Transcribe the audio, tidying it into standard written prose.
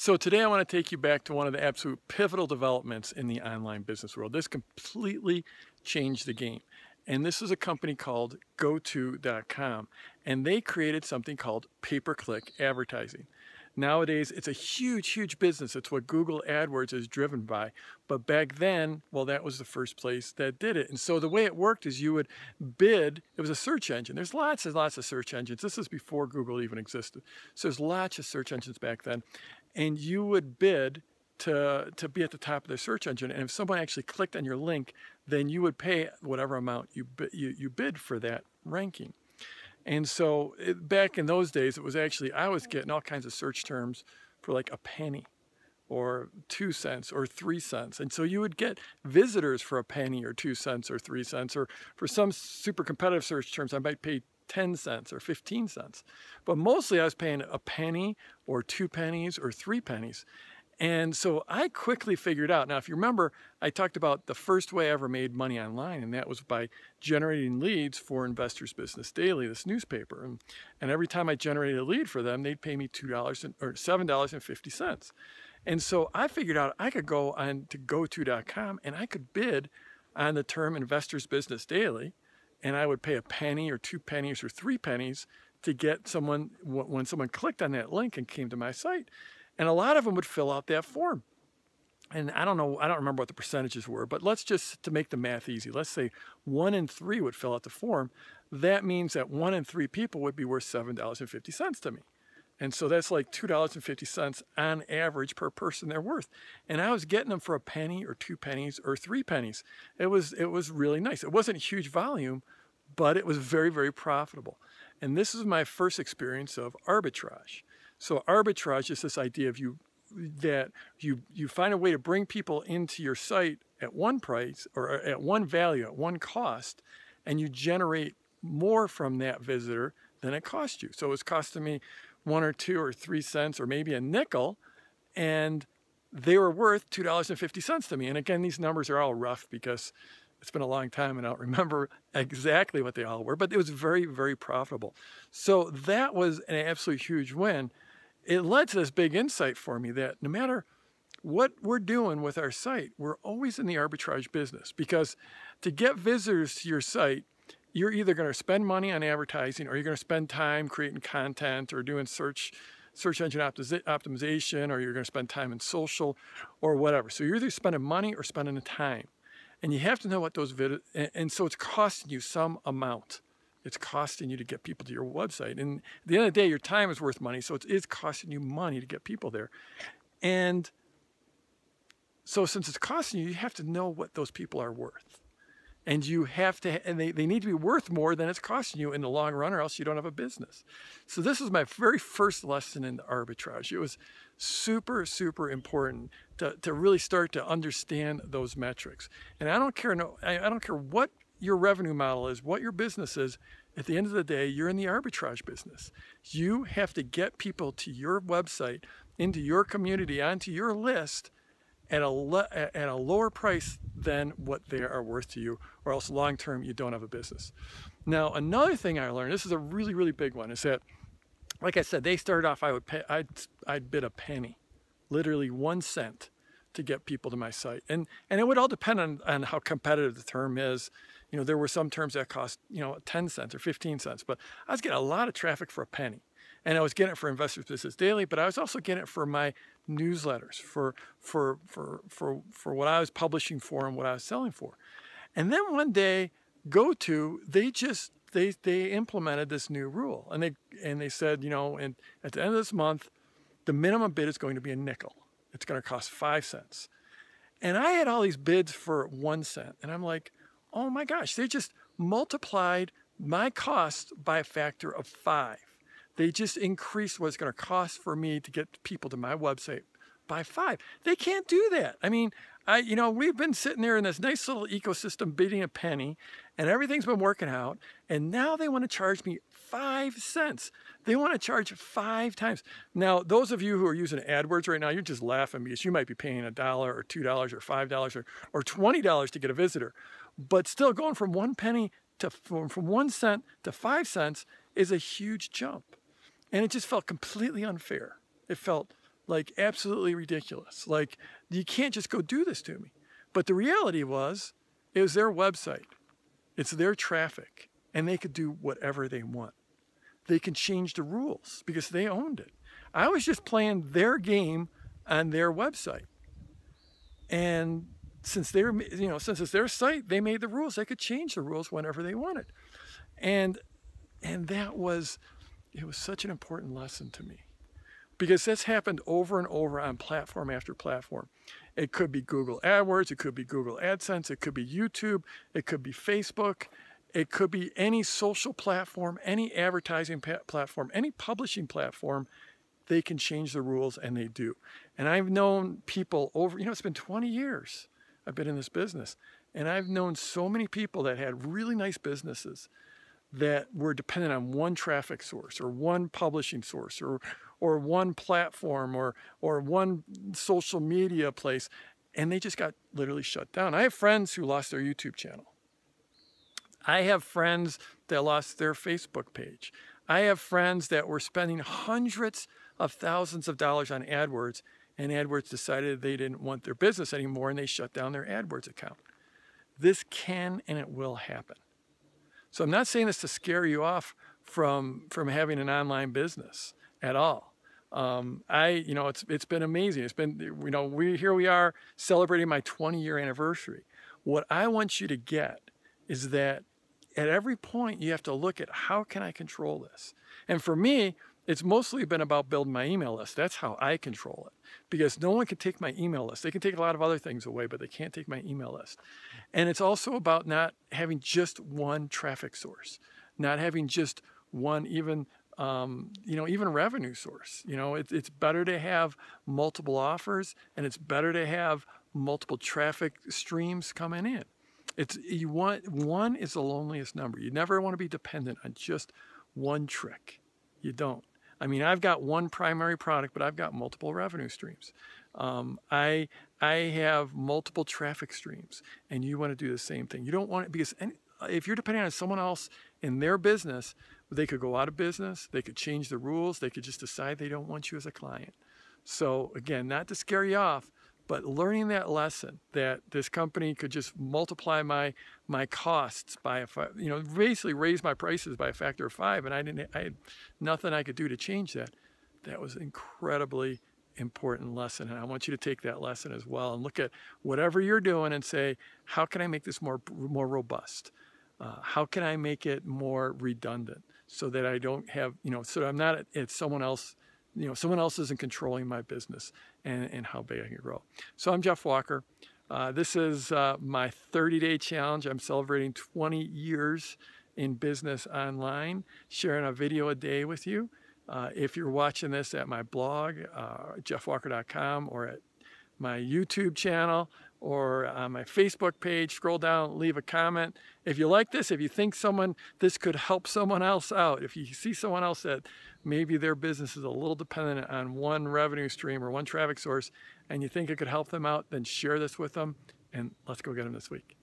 So today I want to take you back to one of the absolute pivotal developments in the online business world. This completely changed the game. And this is a company called GoTo.com. And they created something called pay-per-click advertising. Nowadays, it's a huge, huge business. It's what Google AdWords is driven by. But back then, well, that was the first place that did it. And so the way it worked is you would bid. It was a search engine. There's lots and lots of search engines. This is before Google even existed. So there's lots of search engines back then. And you would bid to be at the top of their search engine. And if someone actually clicked on your link, then you would pay whatever amount you bid for that ranking. And so back in those days, it was actually, I was getting all kinds of search terms for like a penny or 2 cents or 3 cents. And so you would get visitors for a penny or 2 cents or 3 cents, or for some super competitive search terms, I might pay 10 cents or 15 cents. But mostly I was paying a penny or 2 pennies or 3 pennies. And so I quickly figured out, now if you remember, I talked about the first way I ever made money online, and that was by generating leads for Investors Business Daily, this newspaper. And every time I generated a lead for them, they'd pay me $7.50. And so I figured out I could go on to GoTo.com and I could bid on the term Investors Business Daily, and I would pay a penny or 2 pennies or 3 pennies to get someone, when someone clicked on that link and came to my site. And a lot of them would fill out that form. And I don't remember what the percentages were, but let's just, to make the math easy, let's say 1 in 3 would fill out the form. That means that 1 in 3 people would be worth $7.50 to me. And so that's like $2.50 on average per person they're worth. And I was getting them for a penny or 2 pennies or 3 pennies. It was really nice. It wasn't huge volume, but it was very, very profitable. And this is my first experience of arbitrage. So arbitrage is this idea of you find a way to bring people into your site at one price or at one value, at one cost, and you generate more from that visitor than it cost you. So it's costing me 1 or 2 or 3 cents or maybe a nickel, and they were worth $2.50 to me. And again, these numbers are all rough because it's been a long time and I don't remember exactly what they all were, but it was very, very profitable. So that was an absolute huge win. It led to this big insight for me that no matter what we're doing with our site, we're always in the arbitrage business, because to get visitors to your site, you're either going to spend money on advertising, or you're going to spend time creating content or doing search engine optimization, or you're going to spend time in social or whatever. So you're either spending money or spending the time. And you have to know what those videos, and so it's costing you some amount. It's costing you to get people to your website. And at the end of the day, your time is worth money. So it is costing you money to get people there. And so since it's costing you, you have to know what those people are worth. And you have to, and they need to be worth more than it's costing you in the long run, or else you don't have a business. So this was my very first lesson in arbitrage. It was super, super important to really start to understand those metrics. And I don't care what your revenue model is, what your business is. At the end of the day, you're in the arbitrage business. You have to get people to your website, into your community, onto your list at a lower price than what they are worth to you, or else long term you don't have a business. Now, another thing I learned, this is a really, really big one, is that, like I said, they started off, I'd bid a penny, literally 1 cent, to get people to my site. And it would all depend on how competitive the term is. You know, there were some terms that cost, 10 cents or 15 cents, but I was getting a lot of traffic for a penny. And I was getting it for Investors Business Daily, but I was also getting it for my newsletters, for what I was publishing for and what I was selling for. And then one day, GoTo, they implemented this new rule, and they said, and at the end of this month, the minimum bid is going to be a nickel. It's going to cost 5 cents. And I had all these bids for 1 cent, and I'm like, oh my gosh, they just multiplied my cost by a factor of 5. They just increased what it's going to cost for me to get people to my website by 5. They can't do that. I mean, we've been sitting there in this nice little ecosystem bidding a penny, and everything's been working out, and now they want to charge me 5 cents. They want to charge 5 times. Now, those of you who are using AdWords right now, you're just laughing because you might be paying $1 or $2 or $5 or $20 to get a visitor. But still, going from 1 penny from 1 cent to 5 cents is a huge jump. And it just felt completely unfair. It felt like absolutely ridiculous. Like, you can't just go do this to me. But the reality was, it was their website. It's their traffic, and they could do whatever they want. They can change the rules because they owned it. I was just playing their game on their website. And since since it's their site, they made the rules. They could change the rules whenever they wanted. And it was such an important lesson to me, because this happened over and over on platform after platform. It could be Google AdWords, it could be Google AdSense, it could be YouTube, it could be Facebook, it could be any social platform, any advertising platform, any publishing platform. They can change the rules, and they do. And I've known people over, it's been 20 years I've been in this business, and I've known so many people that had really nice businesses that were dependent on one traffic source or one publishing source or one platform or one social media place, and they just got literally shut down. I have friends who lost their YouTube channel. I have friends that lost their Facebook page. I have friends that were spending hundreds of thousands of dollars on AdWords, and AdWords decided they didn't want their business anymore, and they shut down their AdWords account. This can and it will happen. So I'm not saying this to scare you off from having an online business at all. It's been amazing. It's been, here we are celebrating my 20-year anniversary. What I want you to get is that at every point you have to look at, how can I control this? And for me, it's mostly been about building my email list. That's how I control it, because no one can take my email list. They can take a lot of other things away, but they can't take my email list. And it's also about not having just one traffic source, not having just one even revenue source. It's better to have multiple offers, and it's better to have multiple traffic streams coming in. One is the loneliest number. You never want to be dependent on just one trick. You don't. I mean, I've got one primary product, but I've got multiple revenue streams. I have multiple traffic streams, and you want to do the same thing. You don't want it, because if you're depending on someone else in their business, they could go out of business. They could change the rules. They could just decide they don't want you as a client. So again, not to scare you off, but learning that lesson, that this company could just multiply my costs by basically raise my prices by a factor of 5, and I had nothing I could do to change that. That was an incredibly important lesson, and I want you to take that lesson as well and look at whatever you're doing and say, how can I make this more robust? How can I make it more redundant, so that I don't have, so I'm not at someone else. Someone else isn't controlling my business and how big I can grow. So I'm Jeff Walker. This is my 30-day challenge. I'm celebrating 20 years in business online, sharing a video a day with you. If you're watching this at my blog, jeffwalker.com, or at my YouTube channel, or on my Facebook page, scroll down, leave a comment. If you like this, if you think this could help someone else out, if you see someone else that maybe their business is a little dependent on one revenue stream or one traffic source, and you think it could help them out, then share this with them, and let's go get them this week.